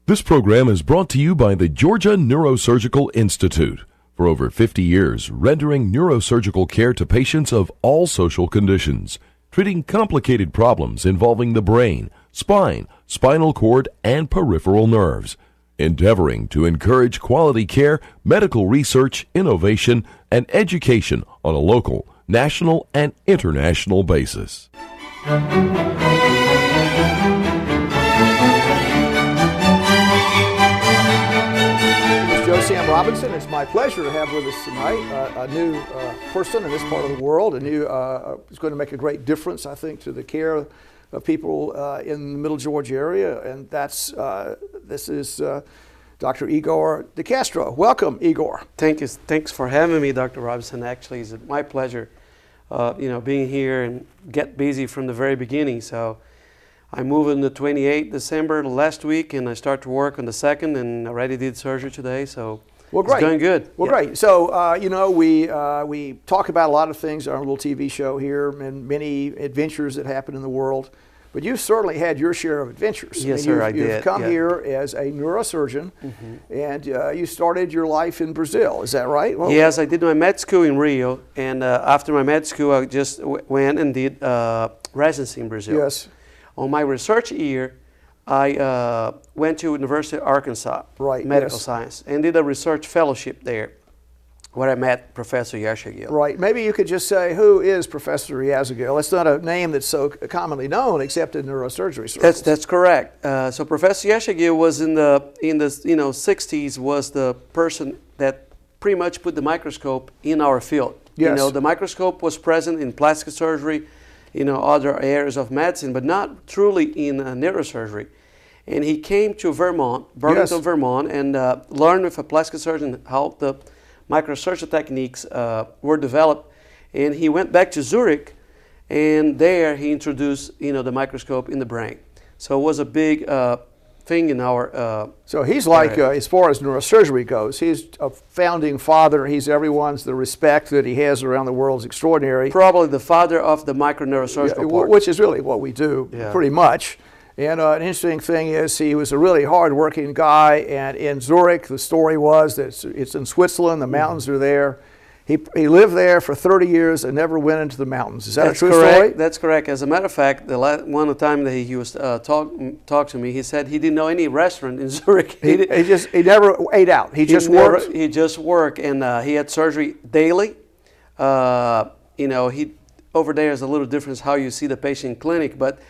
This program is brought to you by the Georgia Neurosurgical Institute. For over 50 years, rendering neurosurgical care to patients of all social conditions, treating complicated problems involving the brain, spine, spinal cord, and peripheral nerves, endeavoring to encourage quality care, medical research, innovation, and education on a local, national, and international basis. Sam Robinson. It's my pleasure to have with us tonight a new person in this part of the world, who's going to make a great difference, I think, to the care of people in the Middle Georgia area, and this is Dr. Igor DeCastro. Welcome, Igor. Thank you. Thanks for having me, Dr. Robinson. Actually, it's my pleasure, being here and get busy from the very beginning. So I moved on the 28th December last week, and I start to work on the 2nd, and already did surgery today, so it's going good. Well, great. So, we talk about a lot of things on our little TV show here and many adventures that happen in the world, but you've certainly had your share of adventures. Yes, sir, I did. You've come here as a neurosurgeon, and you started your life in Brazil. Is that right? Well, yes, I did my med school in Rio, and after my med school, I just went and did residency in Brazil. Yes. On my research year, I went to University of Arkansas, medical science, and did a research fellowship there, where I met Professor Yashagil. Right. Maybe you could just say, who is Professor Yashagil? It's not a name that's so commonly known, except in neurosurgery circles. That's correct. So Professor Yashagil was in the 60s, was the person that pretty much put the microscope in our field. Yes. The microscope was present in plastic surgery, other areas of medicine, but not truly in neurosurgery. And he came to Vermont, Burlington, Vermont, and learned with a plastic surgeon how the microsurgical techniques were developed. And he went back to Zurich, and there he introduced, the microscope in the brain. So it was a big thing in our So he's like, as far as neurosurgery goes, he's a founding father. The respect that he has around the world is extraordinary. Probably the father of the microneurosurgical part. Which is really what we do, pretty much. And an interesting thing is he was a really hard-working guy, and in Zurich, the story was that it's in Switzerland, the mountains are there. He lived there for 30 years and never went into the mountains. Is that a true story? That's correct. As a matter of fact, one of the time that he was talked to me, he said he didn't know any restaurant in Zurich. He never ate out. He just worked. He just worked, and he had surgery daily. Over there is a little difference how you see the patient in clinic, but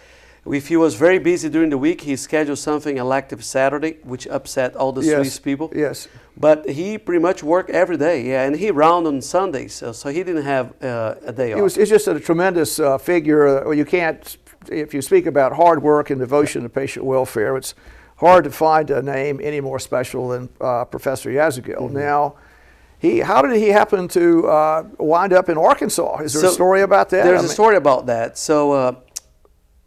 if he was very busy during the week, he scheduled something elective Saturday, which upset all the Swiss people. Yes. But he pretty much worked every day, and he round on Sundays, so he didn't have a day off. It's just a tremendous figure. You can't, if you speak about hard work and devotion to patient welfare, it's hard to find a name any more special than Professor Yashagil. Now, how did he happen to wind up in Arkansas? Is there a story about that? There's a story about that. So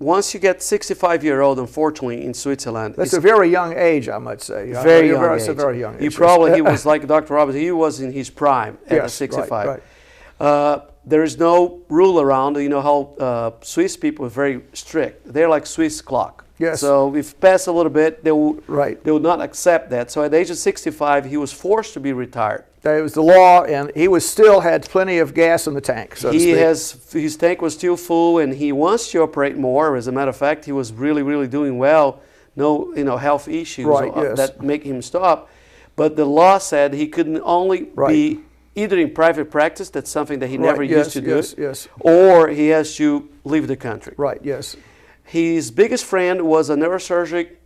once you get 65-year-old, unfortunately, in Switzerland. That's a very young age, I might say. Very young age. It's a very young age. He was like Dr. Robinson. He was in his prime at 65. Right. There is no rule around. You know how Swiss people are very strict. They're like Swiss clock. Yes. So if pass a little bit, they would not accept that. So at the age of 65, he was forced to be retired. That was the law, and he still had plenty of gas in the tank, so to speak. His tank was still full, and he wants to operate more. As a matter of fact, he was really, really doing well. No, health issues that make him stop. But the law said he couldn't only be either in private practice, that's something that he never used to do, or he has to leave the country. Right, yes. His biggest friend was a neurosurgeon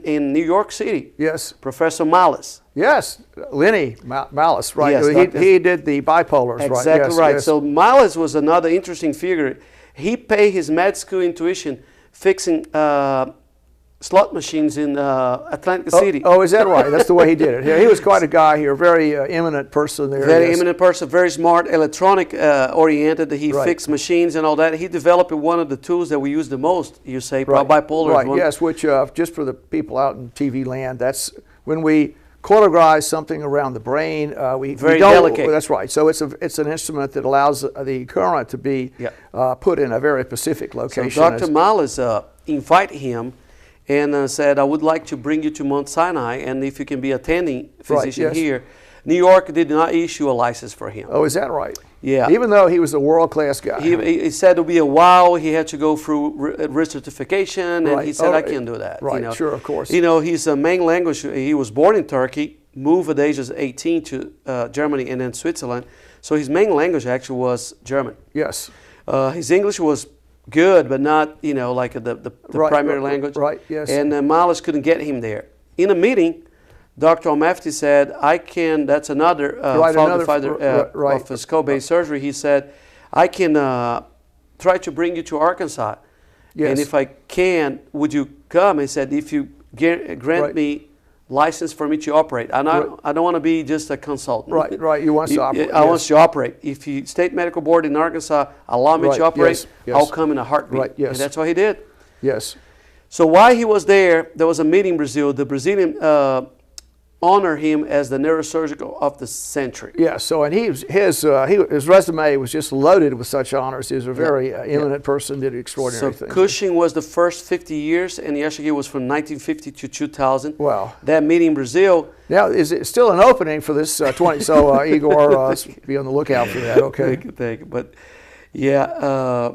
in New York City. Yes. Professor Malice. Yes, Lenny Malice, right. Yes, he did the bipolars, right. Exactly right. So Malice was another interesting figure. He paid his med school tuition fixing slot machines in Atlantic City. Oh, is that right? That's the way he did it. Yeah, he was quite a guy here, very eminent person there. Very eminent person, very smart, electronic oriented. He fixed machines and all that. He developed one of the tools that we use the most, you say, bipolar. Right, yes, which just for the people out in TV land, that's when we cauterize something around the brain. Very delicate. That's right. So it's an instrument that allows the current to be put in a very specific location. So Dr. Mallis invited him and said, I would like to bring you to Mount Sinai, and if you can be attending physician here. New York did not issue a license for him. Oh, is that right? Yeah. Even though he was a world-class guy. He said it would be a while. He had to go through recertification, and he said, I can't do that. Right, sure, of course. His main language, he was born in Turkey, moved at the age of 18 to Germany and then Switzerland. So his main language actually was German. Yes. His English was good, but not, like the primary language. Right, yes. And Mallis couldn't get him there. In a meeting, Dr. O'Mafty said, that's another of skull-based surgery. He said, I can try to bring you to Arkansas. Yes. And if I can, would you come? He said, if you grant me license for me to operate. I don't want to be just a consultant. Right. You want to operate. I want to operate. If you State Medical Board in Arkansas allow me to operate, I'll come in a heartbeat. Right, yes. And that's what he did. Yes. So while he was there was a meeting in Brazil. The Brazilian honor him as the neurosurgical of the century. Yeah, so and his resume was just loaded with such honors. He was a very eminent person, did extraordinary things. So Cushing was the first 50 years, and Yashigi was from 1950 to 2000. Wow. That meeting in Brazil. Now, is it still an opening for this 20? So Igor, be on the lookout for that, okay? Thank you. But yeah,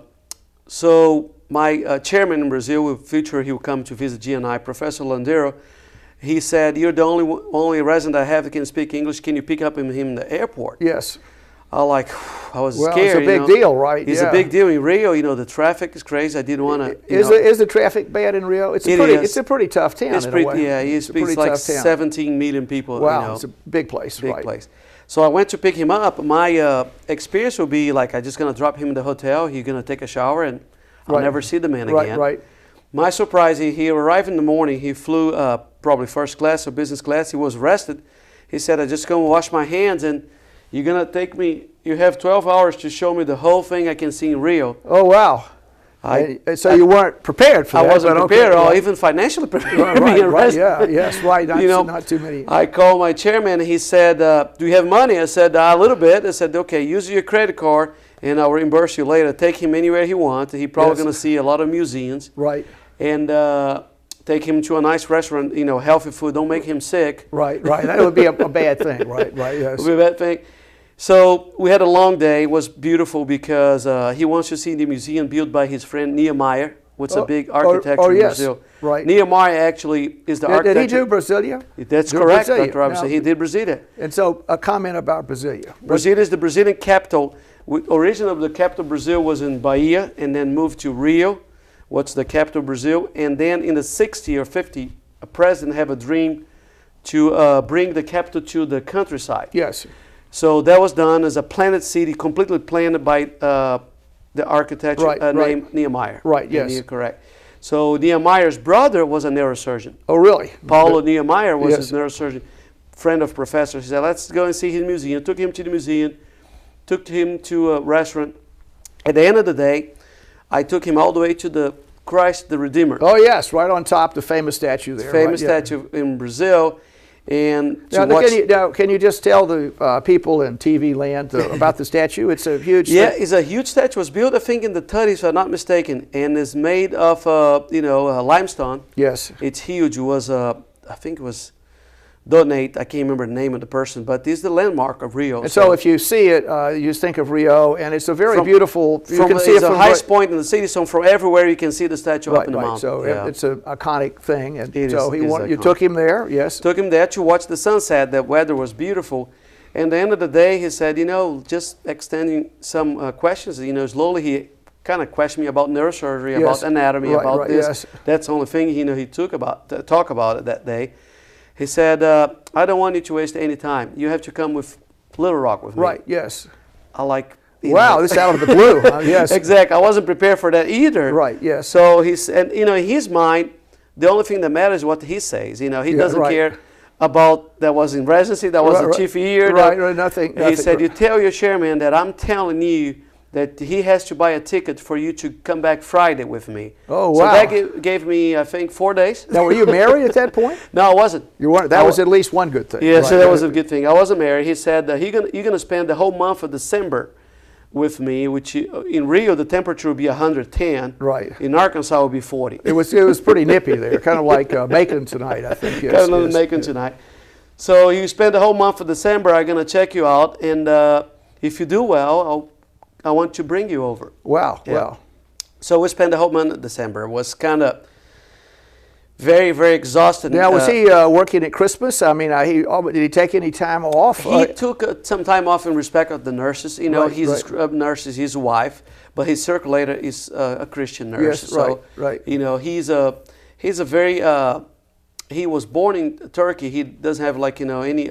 so my chairman in Brazil, in the future he will come to visit GNI, Professor Landero. He said, you're the only resident I have that can speak English. Can you pick up him in the airport? Yes. I was scared. It's a big deal, right? It's a big deal in Rio. The traffic is crazy. I didn't want to. Is the traffic bad in Rio? It's a pretty tough town. It's pretty, yeah, he speaks like 17 million people. Wow, it's a big place. Big place. So I went to pick him up. My experience would be like I'm just going to drop him in the hotel. He's going to take a shower, and I'll never see the man again. Right. My surprise, he arrived in the morning. He flew probably first class or business class. He was rested. He said, I just go and wash my hands, and you're going to take me, you have 12 hours to show me the whole thing I can see in Rio. Oh, wow. So you weren't prepared for that? I wasn't prepared, or even financially prepared. Not too many. I called my chairman, and he said, do you have money? I said, a little bit. I said, okay, use your credit card, and I'll reimburse you later. Take him anywhere he wants. He's probably going to see a lot of museums. Right. And take him to a nice restaurant, healthy food. Don't make him sick. Right. That would be a bad thing. Right, yes. It would be a bad thing. So we had a long day. It was beautiful because he wants to see the museum built by his friend Niemeyer, which is a big architecture in Brazil. Right. Niemeyer actually is the architect. Did he do Brasilia? That's correct, Dr. Robinson. He did Brasilia. And so a comment about Brasilia. Brasilia is the Brazilian capital. Originally, the capital of Brazil was in Bahia and then moved to Rio. What's the capital of Brazil? And then in the 60 or 50, a president had a dream to bring the capital to the countryside. Yes. So that was done as a planned city, completely planned by the architect named Niemeyer. Right, yes. You're correct. So Niemeyer's brother was a neurosurgeon. Oh, really? Paulo Niemeyer was his neurosurgeon, friend of professor. He said, let's go and see his museum. Took him to the museum, took him to a restaurant. At the end of the day, I took him all the way to the Christ the Redeemer. Oh, yes, right on top, the famous statue there. Famous statue in Brazil. And can you just tell the people in TV land about the statue? It's a huge it's a huge statue. It was built, I think, in the 30s, if I'm not mistaken, and is made of, limestone. Yes. It's huge. It was, I think it was Donate. I can't remember the name of the person, but this is the landmark of Rio. And so if you see it, you just think of Rio, and it's a very beautiful. You can see it from the highest point in the city, so from everywhere you can see the statue up in the mountain. So it's an iconic thing, and so you took him there. Yes. Took him there to watch the sunset. The weather was beautiful, and at the end of the day, he said, just extending some questions. Slowly he kind of questioned me about neurosurgery, about anatomy, about this. Yes. That's the only thing he talk about it that day. He said, I don't want you to waste any time. You have to come with Little Rock with me. Right, yes. I like... Wow, this out of the blue. Yes. Exactly. I wasn't prepared for that either. Right, yes. So he said, in his mind, the only thing that matters is what he says. He doesn't care about that was in residency, that was the chief year. Nothing. He said, you tell your chairman that I'm telling you that he has to buy a ticket for you to come back Friday with me. Oh, wow. So that gave me, I think, 4 days. Now, were you married at that point? No, I wasn't. You weren't. That was at least one good thing. Yeah, right. so that was a good thing. I wasn't married. He said that you're going to spend the whole month of December with me, which in Rio the temperature would be 110. Right. In Arkansas it would be 40. It was pretty nippy there, kind of like Macon tonight, I think. Yes, kind of like Macon tonight. So you spend the whole month of December. I'm going to check you out, and if you do well, I want to bring you over. Wow, yeah. wow. So we spent the whole month of December. It was kind of very, very exhausting. Now, was he working at Christmas? I mean, did he take any time off? He took some time off in respect of the nurses. You know, Right, he's right. a scrub nurse, is his wife, but his circulator is a Christian nurse. Yes, so, right. You know, he's a very, he was born in Turkey. He doesn't have like, you know, any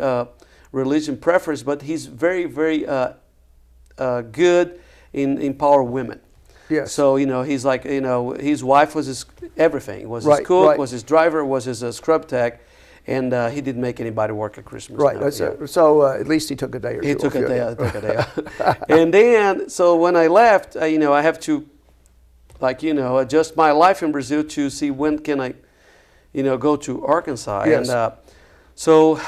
religion preference, but he's very, very good in empower women. Yes. So, you know, he's like, you know, his wife was his everything. Was his Right, cook, right. was his driver, was his scrub tech, and he didn't make anybody work at Christmas. Right. No, So at least he took a day or two. he took off, a day. yeah. I took a day. Off. And then, so when I left, you know, I have to, like, you know, adjust my life in Brazil to see when can I, you know, go to Arkansas. Yes. And so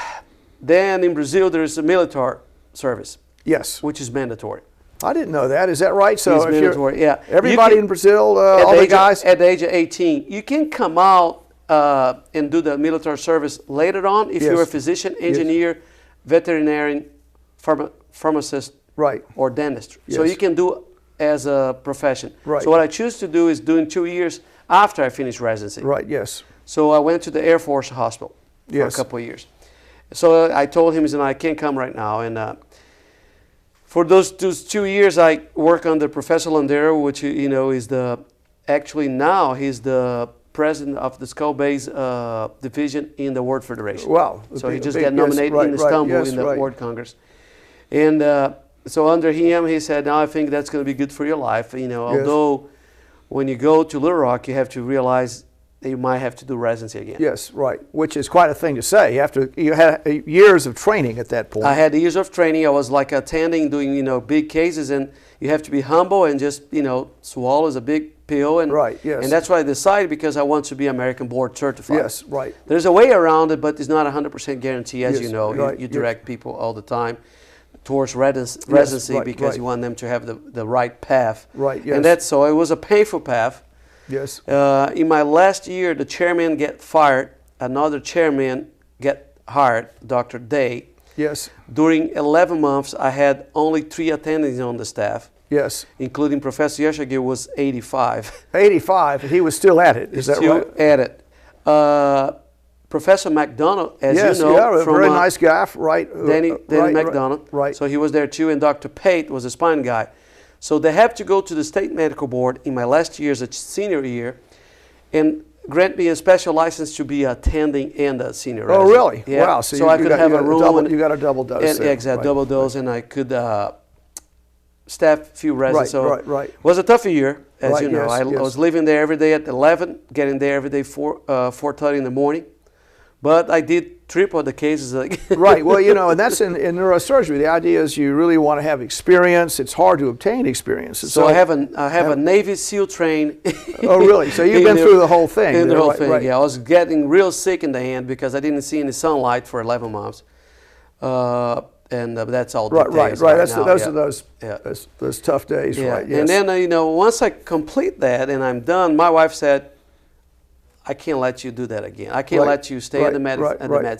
then in Brazil there is a military service, Yes. which is mandatory. I didn't know that. Is that right? So It's if you're, mandatory, yeah. everybody You can- in Brazil, At all the the age of- guys? at the age of 18, you can come out and do the military service later on if Yes. you're a physician, engineer, veterinarian, pharmacist, Right. or dentist. So Yes. you can do as a profession. Right. So what I choose to do is doing 2 years after I finish residency. Right, yes. So I went to the Air Force Hospital for Yes. a couple of years. So I told him, he said, I can't come right now. And for those 2 years, I work under Professor Landero, which, you know, is actually now he's the president of the Skull Base division in the World Federation. Wow. So he just Big- got nominated yes, in right, Istanbul yes, in the right. World Congress. And so under him, he said, now I think that's going to be good for your life. You know, Yes. although when you go to Little Rock, you have to realize that you might have to do residency again. Yes, right. Which is quite a thing to say. You had years of training at that point. I had years of training. I was like attending, doing, you know, big cases, and you have to be humble and just, you know, swallow a big pill. And, Right, yes. And that's what I decided, because I want to be American board certified. Yes, right. There's a way around it, but it's not 100% guarantee, as Yes, you know. right, You yes. direct people all the time towards residency right, because right. you want them to have the right path. Right, yes. And that's so it was a painful path. Yes. In my last year, the chairman get fired. Another chairman get hired, Dr. Day. Yes. During 11 months, I had only 3 attendings on the staff, Yes. including Professor Yashagir was 85. 85, he was still at it. Is that Still right? at it. Professor McDonough, as Yes, you know, yeah, a from very nice guy, right? Danny right, McDonough. Right. So he was there too, and Dr. Pate was a spine guy. So they have to go to the state medical board in my last year as a senior year and grant me a special license to be attending and a senior Oh, resident. really? Yeah. Wow. So I could have a room. You got a double dose. And, there. exactly, Right, double dose, and I could staff a few residents. Right, so right. it was a tough year, as Right, you know. yes, I yes. was leaving there every day at 11, getting there every day 4:30 in the morning. But I did triple the cases. Right. Well, you know, and that's in neurosurgery. The idea is you really want to have experience. It's hard to obtain experience. And So I have a Navy SEAL train. Oh, really? So you've been through the whole thing. In the whole right, thing, right. yeah. I was getting real sick in the hand because I didn't see any sunlight for 11 months. And that's all Right, details right. right That's now, those yeah. are those Yeah. those tough days, Yeah. right? Yes. And then, you know, once I complete that and I'm done, my wife said, I can't let you do that again. I can't Right, let you stay at the med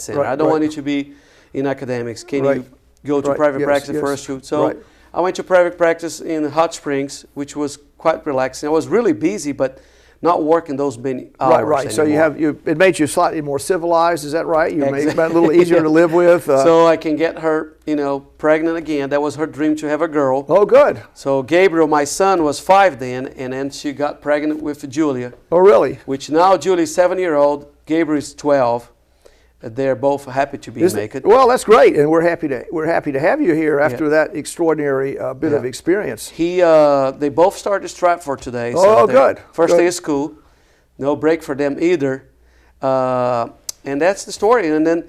center. right, I don't right. want you to be in academics. Can Right. you go to Right, private yes, practice yes, first? So right. I went to private practice in Hot Springs, which was quite relaxing. I was really busy, but not working those many hours Right. So anymore. it made you slightly more civilized. Is that right? You made it Exactly. a little easier to live with. So I can get her, you know, pregnant again. That was her dream, to have a girl. Oh, good. So Gabriel, my son, was 5 then, and then she got pregnant with Julia, Oh, really? which now Julia's 7-year-old, Gabriel is 12. They're both happy to be naked. Well, that's great, and we're happy to have you here after that extraordinary bit of Yeah. experience. They both started Stratford today. Oh, they're- good, First good. day of school, no break for them either, and that's the story. And then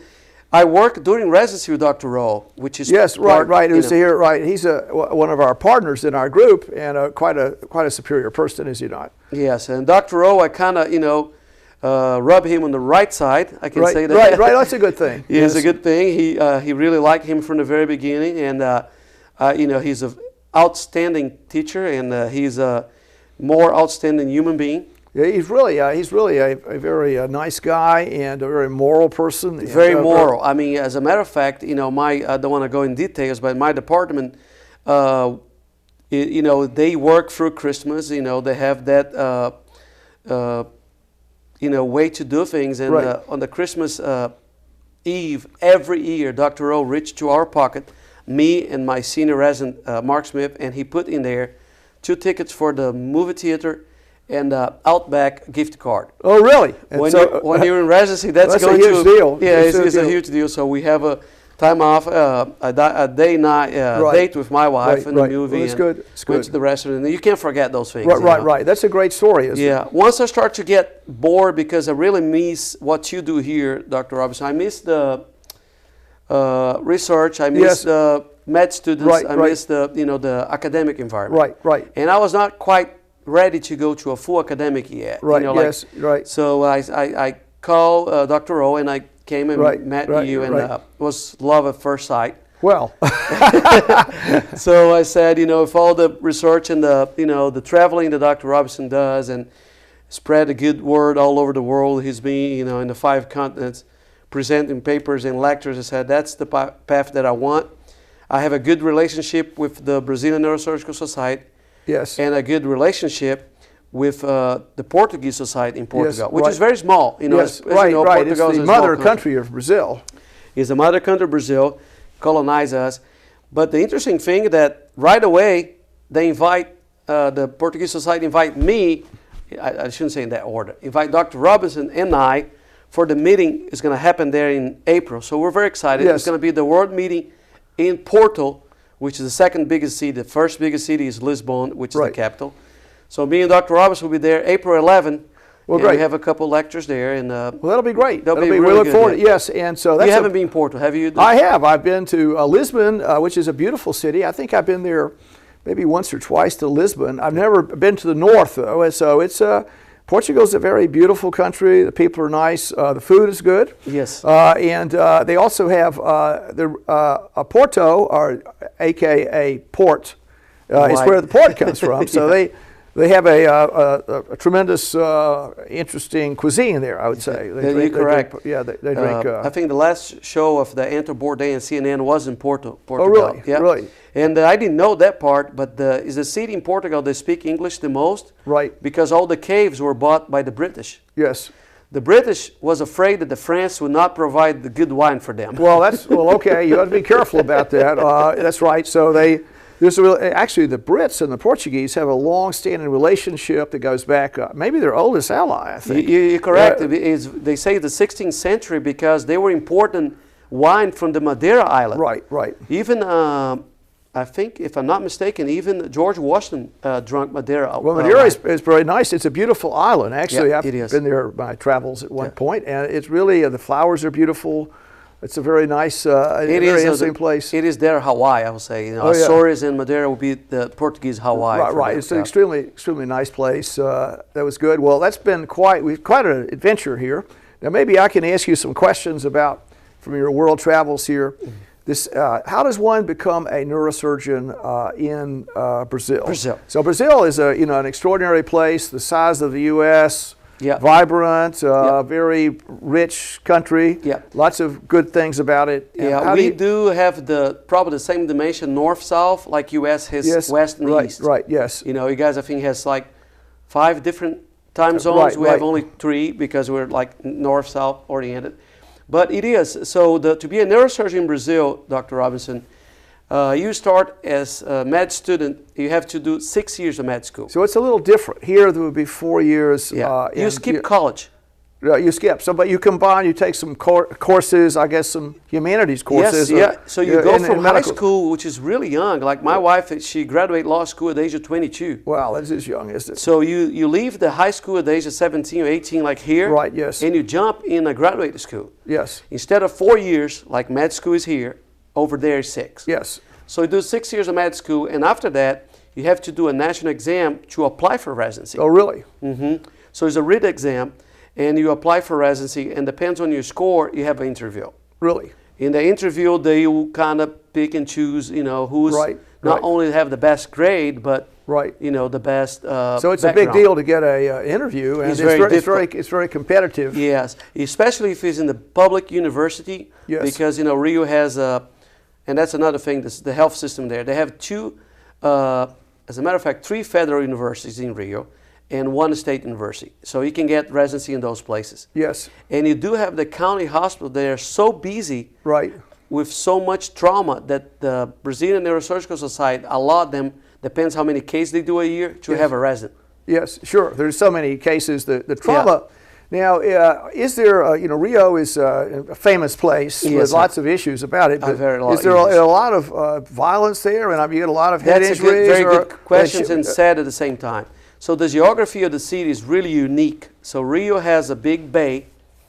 I worked during residency with Dr. Rowe, which is yes, right. Who's here? Right, he's one of our partners in our group, and quite a superior person, is he not? Yes, and Dr. Rowe, I kind of rub him on the right side. I can say that. Right. That's a good thing. It's a good thing. He really liked him from the very beginning, and he's an outstanding teacher, and he's a more outstanding human being. Yeah, he's really a very nice guy and a very moral person. Very moral. I mean, as a matter of fact, I don't want to go in details, but my department, they work through Christmas. They have that, way to do things. And on the Christmas Eve, every year, Dr. Rowe reached to our pocket, me and my senior resident, Mark Smith, and he put in there 2 tickets for the movie theater and Outback gift card. Oh, really? When you're in residency, that's going a huge deal. Yeah, it's a huge deal. So we have a time off, a date with my wife in the movie. Well, it's good. It's good. Went to the restaurant. And you can't forget those things. Right. That's a great story, isn't it? Once I start to get bored, because I really miss what you do here, Dr. Robinson. I miss the research. I miss the med students. I miss the academic environment. Right. And I was not quite ready to go to a full academic yet. Right. So I called Dr. Rowe, and I came and met you, and it was love at first sight. Well, so I said, if all the research and the traveling that Dr. Robinson does and spread a good word all over the world, he's been in the 5 continents presenting papers and lectures. I said that's the path that I want. I have a good relationship with the Brazilian Neurosurgical Society. Yes. And a good relationship with the Portuguese Society in Portugal, which is very small. Yes, right. It's the mother country of Brazil. It's the mother country of Brazil, colonized us. But the interesting thing that right away they invite, the Portuguese Society invite me, I shouldn't say in that order, invite Dr. Robinson and I for the meeting. It's going to happen there in April. So we're very excited. It's going to be the world meeting in Porto, which is the second biggest city. The first biggest city is Lisbon, which is the capital. So me and Dr. Robinson will be there April 11. Well, great. We have a couple lectures there, and well, that'll be great. That'll be we really look forward to good. it. Yes, and so that's. You haven't been in Porto, have you? I have. I've been to Lisbon, which is a beautiful city. I think I've been there maybe once or twice to Lisbon. I've never been to the north though, and so it's Portugal's a very beautiful country. The people are nice. The food is good. Yes. And they also have Porto, or AKA port, is where the port comes from. So they have a tremendous, interesting cuisine there, I would say. You're correct. They drink. I think the last show of the Anto Bourdain and CNN was in Portugal. Oh, really? Yeah. Really? And I didn't know that part, but is the city in Portugal they speak English the most? Right. Because all the caves were bought by the British. Yes. The British was afraid that the France would not provide the good wine for them. Well, okay. You have to be careful about that. That's right. So actually, the Brits and the Portuguese have a long-standing relationship that goes back, maybe their oldest ally, I think. You're correct. They say the 16th century because they were importing wine from the Madeira Island. Right. Even, I think, if I'm not mistaken, even George Washington drank Madeira. Well, Madeira is very nice. It's a beautiful island. Actually, I've been there on my travels at one point, and it's really, the flowers are beautiful. It's a very nice, very interesting place. It is their Hawaii, I would say. Açores and Madeira would be the Portuguese Hawaii. Right. It's an extremely nice place. That was good. Well, that's been quite an adventure here. Now, maybe I can ask you some questions from your world travels here. How does one become a neurosurgeon in Brazil? So Brazil is an extraordinary place, the size of the U.S., vibrant, very rich country, lots of good things about it. We do have probably the same dimension, north-south, like U.S. has west and east. Right, yes. You guys, I think, has like 5 different time zones. We have only 3 because we're like north-south oriented. But it is. So to be a neurosurgeon in Brazil, Dr. Robinson, you start as a med student. You have to do 6 years of med school. So it's a little different. Here there would be 4 years. You skip college. You skip. So, but you combine. You take some courses. I guess some humanities courses. Yes, yeah. So you go from high school, which is really young. Like my wife, she graduated law school at the age of 22. Wow, that is young, isn't it? So you leave the high school at the age of 17 or 18, like here. Right. Yes. And you jump in a graduate school. Yes. Instead of 4 years, like med school is here, over there is 6. Yes. So you do 6 years of med school, and after that, you have to do a national exam to apply for residency. Oh, really? Mm-hmm. So it's a written exam, and you apply for residency, and depends on your score, you have an interview. Really? In the interview, they will kind of pick and choose, who's not only have the best grade, but the best So it's background. a big deal to get a interview, and it's very competitive. Yes, especially if it's in the public university. Yes. Because Rio has and that's another thing. The health system there. They have 2, as a matter of fact, 3 federal universities in Rio, and 1 state university. So you can get residency in those places. Yes. And you do have the county hospital. They are so busy. Right. With so much trauma that the Brazilian Neurosurgical Society allowed them, depends how many cases they do a year, to have a resident. Yes, sure. There's so many cases. The trauma. Yeah. Now, is there, Rio is a famous place with lots of issues about it. But is there a lot of violence there? And you get a lot of head injuries? Very good questions and sad at the same time. So the geography of the city is really unique. So Rio has a big bay,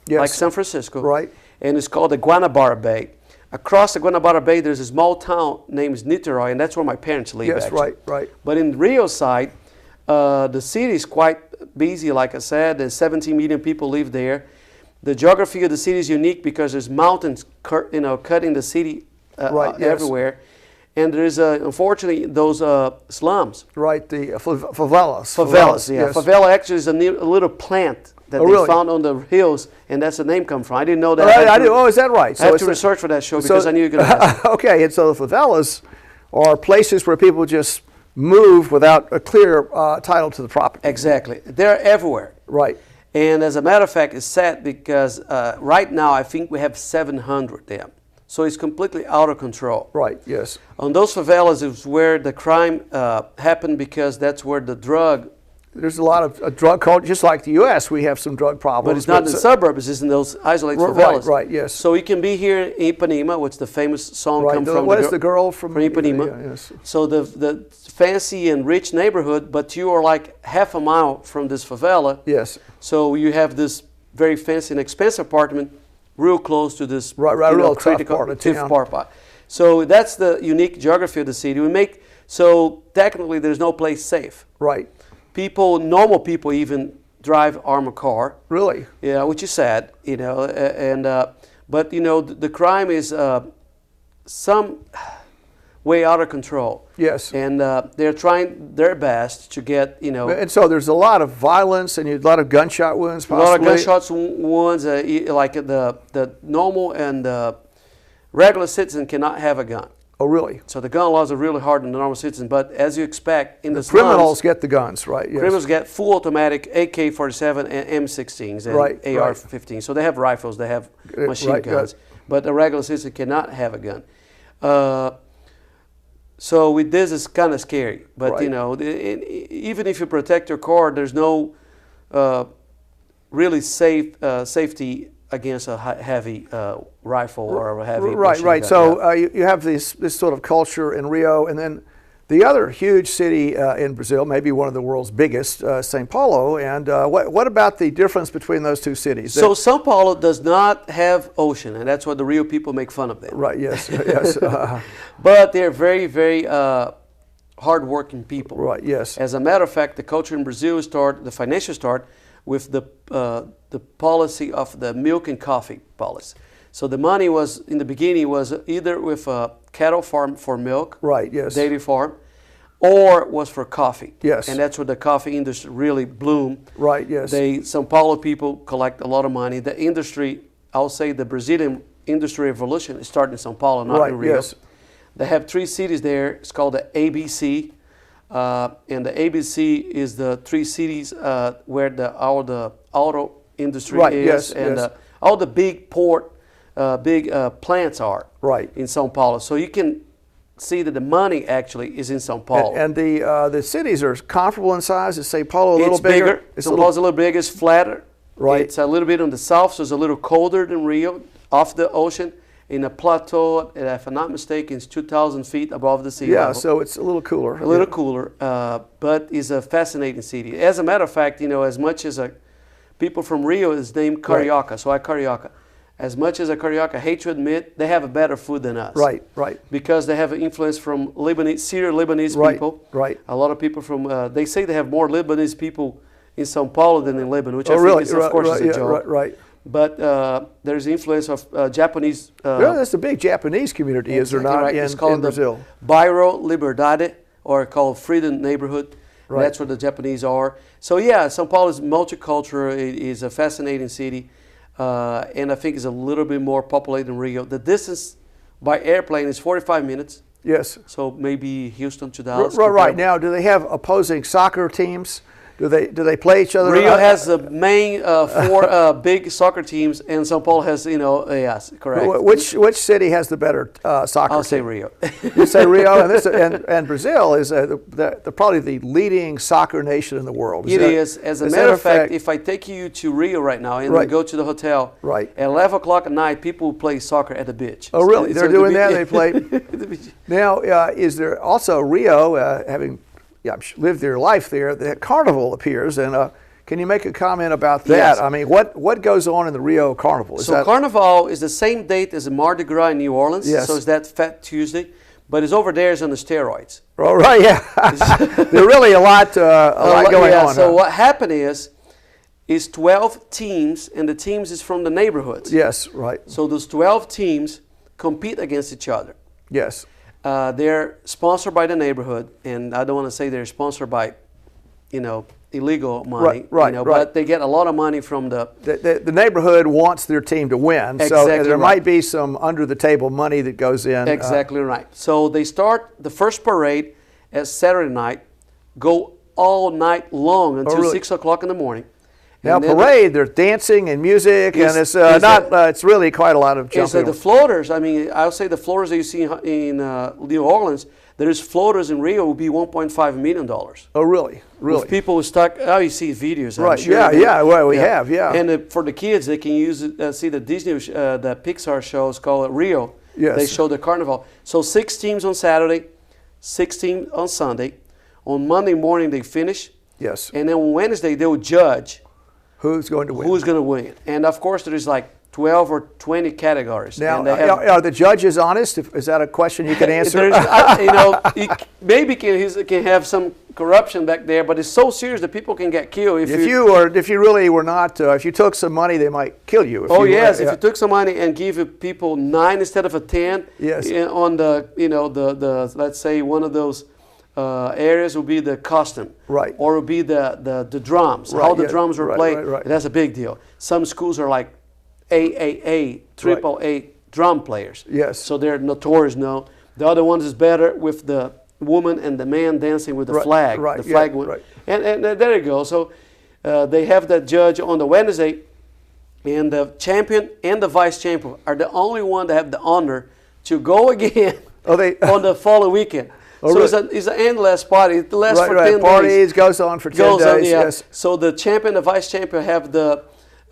like San Francisco. Right. And it's called the Guanabara Bay. Across the Guanabara Bay, there's a small town named Niterói, and that's where my parents live. Yes, actually. right. But in Rio side, the city is quite busy, like I said. There's 17 million people live there. The geography of the city is unique because there's mountains, cutting the city everywhere. And there's, unfortunately, those slums. Right, the favelas. Favelas, yeah. Yes. Favela actually is a little plant that they found on the hills, and that's the name come from. I didn't know that. I did. Oh, is that right? I had to research for that show because I knew you were going to ask. Okay, and so the favelas are places where people just move without a clear title to the property. Exactly. They're everywhere. Right. And as a matter of fact, it's sad because right now I think we have 700 of them. So it's completely out of control. Right, yes. On those favelas is where the crime happened because that's where the drug... There's a lot of drug culture, just like the U.S. we have some drug problems. But it's not in the suburbs, it's in those isolated favelas. Right, yes. So you can be here in Ipanema, which the famous song comes from. What is the girl from Ipanema? Yeah, yes. So the fancy and rich neighborhood, but you are like half a mile from this favela. Yes. So you have this very fancy and expensive apartment real close to this real critical tough part. So that's the unique geography of the city. So technically there's no place safe. Right. Normal people even drive armored car. Really? Yeah, which is sad, but the crime is some way out of control. Yes. And they're trying their best to get, And so there's a lot of violence and a lot of gunshot wounds, possibly. A lot of gunshot wounds, like the normal and the regular citizen cannot have a gun. Oh, really? So the gun laws are really hard on the normal citizen, but as you expect, in the criminals get the guns, right? Yes. Criminals get full automatic AK-47 and M16s and AR-15. So they have rifles, they have machine guns, but a regular citizen cannot have a gun. So with this, it's kind of scary. But even if you protect your car, there's no really safety against a heavy rifle or a heavy machine gun. So you have this sort of culture in Rio, and then the other huge city in Brazil, maybe one of the world's biggest, São Paulo. And what about the difference between those two cities? So São Paulo does not have ocean, and that's what the Rio people make fun of them. Right. Yes. Yes. But they're very, very hardworking people. Right. Yes. As a matter of fact, the culture in Brazil the financial start with the policy of the milk and coffee policy. So the money was, in the beginning, was either with a cattle farm for milk, right, yes, dairy farm, or was for coffee. Yes. And that's where the coffee industry really bloomed. Right, yes. São Paulo people collect a lot of money. The industry, I'll say the Brazilian industry revolution started in São Paulo, not in Rio. Yes. They have 3 cities there. It's called the ABC. And the ABC is the 3 cities where all the auto industry is, yes, and yes. All the big plants are in São Paulo. So you can see that the money actually is in São Paulo. And the cities are comparable in size. Is São Paulo a little bigger? São Paulo's a little bigger. It's flatter. Right. It's a little bit on the south, so it's a little colder than Rio, off the ocean, in a plateau, if I'm not mistaken, it's 2,000 feet above the sea level. Yeah, so it's a little cooler. A little cooler, but it's a fascinating city. As a matter of fact, you know, as much as people from Rio is named Carioca, Right. so I Carioca. As much as a Carioca hate to admit, they have a better food than us. Right, right. Because they have influence from Syrian Lebanese Right, people. right. A lot of people from, they say they have more Lebanese people in Sao Paulo than in Lebanon, which I think really? is, of course, is a yeah, joke. Right. But there's influence of Japanese. There's a big Japanese community, is there not, right. It's in called Brazil? the Bairro Liberdade, or called Freedom Neighborhood. Right. That's where the Japanese are. So yeah, Sao Paulo is multicultural. It is a fascinating city. And I think it's a little bit more populated than Rio. The distance by airplane is 45 minutes. Yes. So maybe Houston to Dallas. Right. Now, do they have opposing soccer teams? Do they play each other? Rio has the main four big soccer teams, and Sao Paulo has, yes, correct. Which city has the better soccer I'll team? say Rio. You say Rio, and Brazil is probably the leading soccer nation in the world. It is. As a matter of fact, if I take you to Rio right now and we go to the hotel, right. at 11 o'clock at night, people play soccer at the beach. Oh, really? They're doing that? Yeah. They play? Now, is there also Rio, having lived their life there, the carnival appears, and can you make a comment about that? Yes. I mean, what goes on in the Rio Carnival? So Carnival is the same date as the Mardi Gras in New Orleans, yes. so it's that Fat Tuesday, but it's over there is on the steroids. Oh, right, yeah. There's really a lot going on. So what happened is 12 teams, and the teams is from the neighborhoods. Yes, right. So those 12 teams compete against each other. Yes. They're sponsored by the neighborhood, and I don't want to say they're sponsored by, illegal money. Right. But they get a lot of money from the neighborhood wants their team to win. Exactly so there right. might be some under the table money that goes in. Exactly right. So they start the first parade at Saturday night, go all night long until really? 6 o'clock in the morning. Now parade, there's dancing and music, and it's it's really quite a lot of jumping. The floaters, I'll say the floaters that you see in New Orleans, there's floaters in Rio will be $1.5 million. Oh, really? Really? With people stuck, you see videos. Right, I'm sure we have. And for the kids, they can use it, see the Disney, the Pixar shows called Rio. Yes. They show the carnival. So 6 teams on Saturday, 6 teams on Sunday. On Monday morning, they finish. Yes. And then on Wednesday, they'll judge who's going to win. Who's going to win. And of course, there is like 12 or 20 categories. Now, and they have, are the judges honest? Is that a question you can answer? Maybe he can have some corruption back there, but it's so serious that people can get killed. If you really were not, if you took some money, they might kill you. If you took some money and give people 9 instead of a 10, yes. On the let's say one of those areas will be the costume, right, or will be the drums, right, how the drums were played. Right. That's a big deal. Some schools are like AAA, AAA drum players. Yes. So they're notorious now. The other ones is better with the woman and the man dancing with the flag. Right. The flag and there you go. So they have that judge on the Wednesday, and the champion and the vice champion are the only one that have the honor to go again on the following weekend. Oh, so really? it's an endless party. It lasts for 10 days. Parties goes on for 10 days. Yes. So the champion, the vice champion have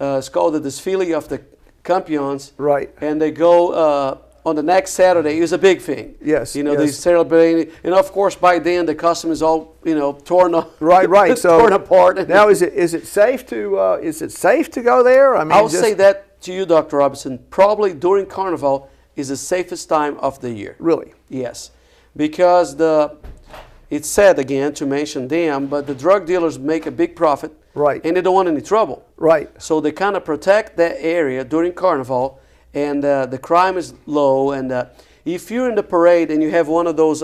it's called the desfile of the campeons. Right. And they go on the next Saturday. It's a big thing. Yes. They celebrate, and of course by then the costume is all torn up. Right. So torn apart. Now is it safe to go there? I would say that to you, Dr. Robinson. Probably during Carnival is the safest time of the year. Really? Yes. Because it's sad again to mention them, but the drug dealers make a big profit, right? And they don't want any trouble, right? So they kind of protect that area during Carnival, and the crime is low. And if you're in the parade and you have one of those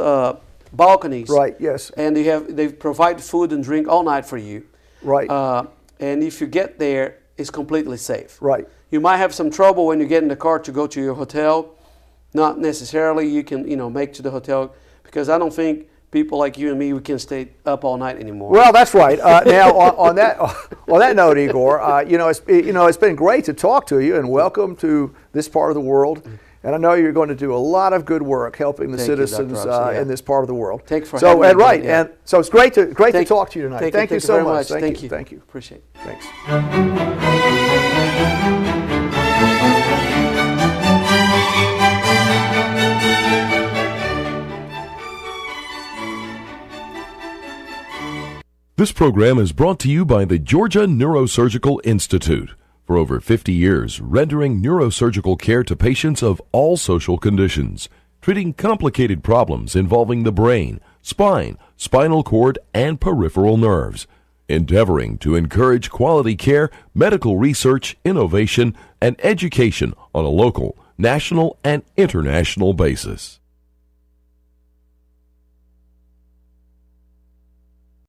balconies, right? Yes. And they provide food and drink all night for you, right? And if you get there, it's completely safe, right? You might have some trouble when you get in the car to go to your hotel. Not necessarily you can, make to the hotel, because I don't think people like you and me, we can stay up all night anymore. Well, that's right. Now, on that note, Igor, it's been great to talk to you, and welcome to this part of the world. And I know you're going to do a lot of good work helping the citizens in this part of the world. Thanks for having me. And so it's great to talk to you tonight. Thank you so much. Thank you. Thank you. Appreciate it. Thanks. This program is brought to you by the Georgia Neurosurgical Institute. For over 50 years, rendering neurosurgical care to patients of all social conditions, treating complicated problems involving the brain, spine, spinal cord, and peripheral nerves, endeavoring to encourage quality care, medical research, innovation, and education on a local, national, and international basis.